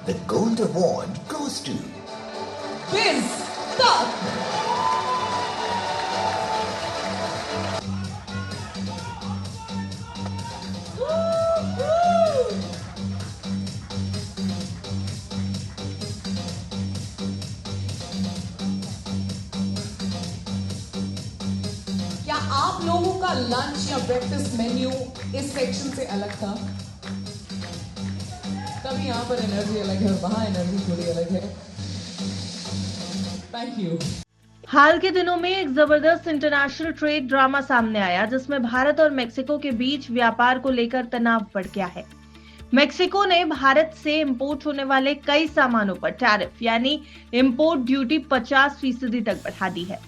The gold award goes to Biz Stop. क्या आप लोगों का लंच या ब्रेकफास्ट मेन्यू इस सेक्शन से अलग था? तभी यहाँ पर एनर्जी अलग है और वहाँ एनर्जी थोड़ी अलग है। Thank you. हाल के दिनों में एक जबरदस्त इंटरनेशनल ट्रेड ड्रामा सामने आया जिसमें भारत और मेक्सिको के बीच व्यापार को लेकर तनाव बढ़ गया है। मेक्सिको ने भारत से इंपोर्ट होने वाले कई सामानों पर टैरिफ यानी इंपोर्ट ड्यूटी 50% तक बढ़ा दी है,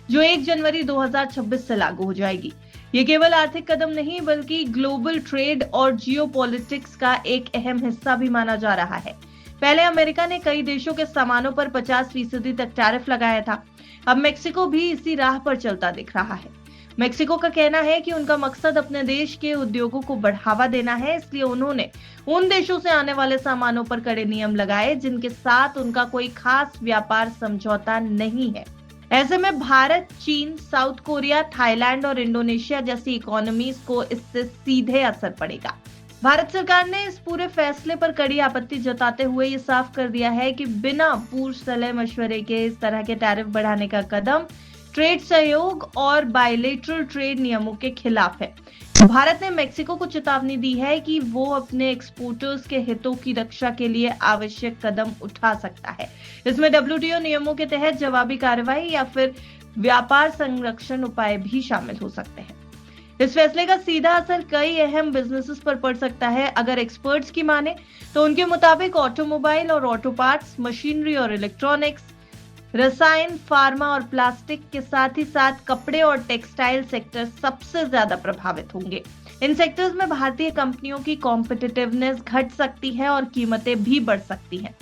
जो 1 जनवरी 2026 से लागू हो जाएगी। ये केवल आर्थिक कदम नहीं बल्कि ग्लोबल ट्रेड और जियोपॉलिटिक्स का एक अहम हिस्सा भी माना जा रहा है। पहले अमेरिका ने कई देशों के सामानों पर 50% तक टैरिफ लगाया था। अब मेक्सिको भी इसी राह पर चलता दिख रहा है। मेक्सिको का कहना है कि उनका मकसद अपने देश के उद्योगों को बढ़ावा देना है, इसलिए उन्होंने उन देशों से आने वाले सामानों पर कड़े नियम लगाए जिनके साथ उनका कोई खास व्यापार समझौता नहीं है। ऐसे में भारत, चीन, साउथ कोरिया, थाईलैंड और इंडोनेशिया जैसी इकोनॉमीज को इससे सीधे असर पड़ेगा। भारत सरकार ने इस पूरे फैसले पर कड़ी आपत्ति जताते हुए ये साफ कर दिया है कि बिना पूर्व सलाह मशवरे के इस तरह के टैरिफ बढ़ाने का कदम ट्रेड सहयोग और बायलैटरल ट्रेड नियमों के खिलाफ है। भारत ने मेक्सिको को चेतावनी दी है कि वो अपने एक्सपोर्टर्स के हितों की रक्षा के लिए आवश्यक कदम उठा सकता है। इसमें WTO नियमों के तहत जवाबी कार्रवाई या फिर व्यापार संरक्षण उपाय भी शामिल हो सकते हैं। इस फैसले का सीधा असर कई अहम बिजनेसेस पर पड़ सकता है। अगर एक्सपर्ट्स की माने तो उनके मुताबिक ऑटोमोबाइल और ऑटो पार्ट्स, मशीनरी और इलेक्ट्रॉनिक्स, रसायन, फार्मा और प्लास्टिक के साथ ही साथ कपड़े और टेक्सटाइल सेक्टर सबसे ज्यादा प्रभावित होंगे। इन सेक्टर्स में भारतीय कंपनियों की कॉम्पिटिटिवनेस घट सकती है और कीमतें भी बढ़ सकती हैं।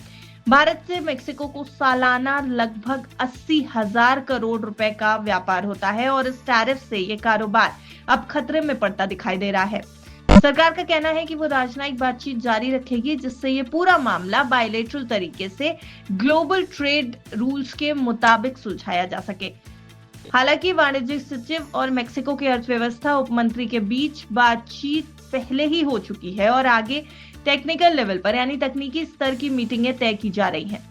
भारत से मेक्सिको को सालाना लगभग 80,000 करोड़ रुपए का व्यापार होता है और इस टैरिफ से ये कारोबार अब खतरे में पड़ता दिखाई दे रहा है। सरकार का कहना है कि वो राजनयिक बातचीत जारी रखेगी जिससे ये पूरा मामला बायलैटरल तरीके से ग्लोबल ट्रेड रूल्स के मुताबिक सुलझाया जा सके। हालांकि वाणिज्यिक सचिव और मेक्सिको के अर्थव्यवस्था उपमंत्री के बीच बातचीत पहले ही हो चुकी है और आगे टेक्निकल लेवल पर यानी तकनीकी स्तर की मीटिंगें तय की जा रही हैं।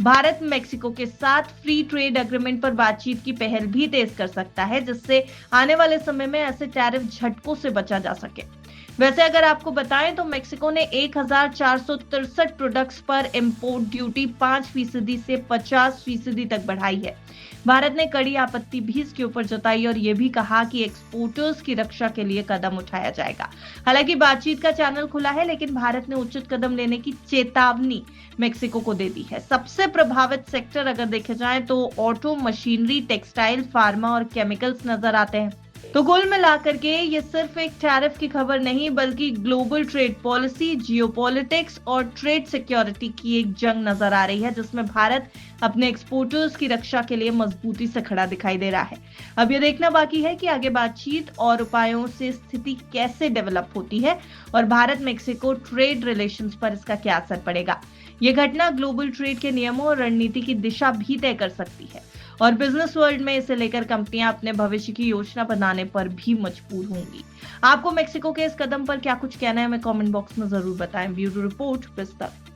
भारत मेक्सिको के साथ फ्री ट्रेड एग्रीमेंट पर बातचीत की पहल भी तेज कर सकता है जिससे आने वाले समय में ऐसे टैरिफ झटकों से बचा जा सके। वैसे अगर आपको बताएं तो मेक्सिको ने 1463 प्रोडक्ट्स पर इंपोर्ट ड्यूटी 5% से 50% तक बढ़ाई है। भारत ने कड़ी आपत्ति भी इसके ऊपर जताई और यह भी कहा कि एक्सपोर्टर्स की रक्षा के लिए कदम उठाया जाएगा। हालांकि बातचीत का चैनल खुला है, लेकिन भारत ने उचित कदम लेने की चेतावनी मेक्सिको को दे दी है। सबसे प्रभावित सेक्टर अगर देखे जाए तो ऑटो, मशीनरी, टेक्सटाइल, फार्मा और केमिकल्स नजर आते हैं। तो कुल मिलाकर के ये सिर्फ एक टैरिफ की खबर नहीं बल्कि ग्लोबल ट्रेड पॉलिसी, जियोपॉलिटिक्स और ट्रेड सिक्योरिटी की एक जंग नजर आ रही है जिसमें भारत अपने एक्सपोर्टर्स की रक्षा के लिए मजबूती से खड़ा दिखाई दे रहा है। अब ये देखना बाकी है कि आगे बातचीत और उपायों से स्थिति कैसे डेवलप होती है और भारत मेक्सिको ट्रेड रिलेशंस पर इसका क्या असर पड़ेगा। ये घटना ग्लोबल ट्रेड के नियमों और रणनीति की दिशा भी तय कर सकती है और बिजनेस वर्ल्ड में इसे लेकर कंपनियां अपने भविष्य की योजना बनाने पर भी मजबूर होंगी। आपको मेक्सिको के इस कदम पर क्या कुछ कहना है, हमें कमेंट बॉक्स में जरूर बताएं। ब्यूरो रिपोर्ट, बिज तक।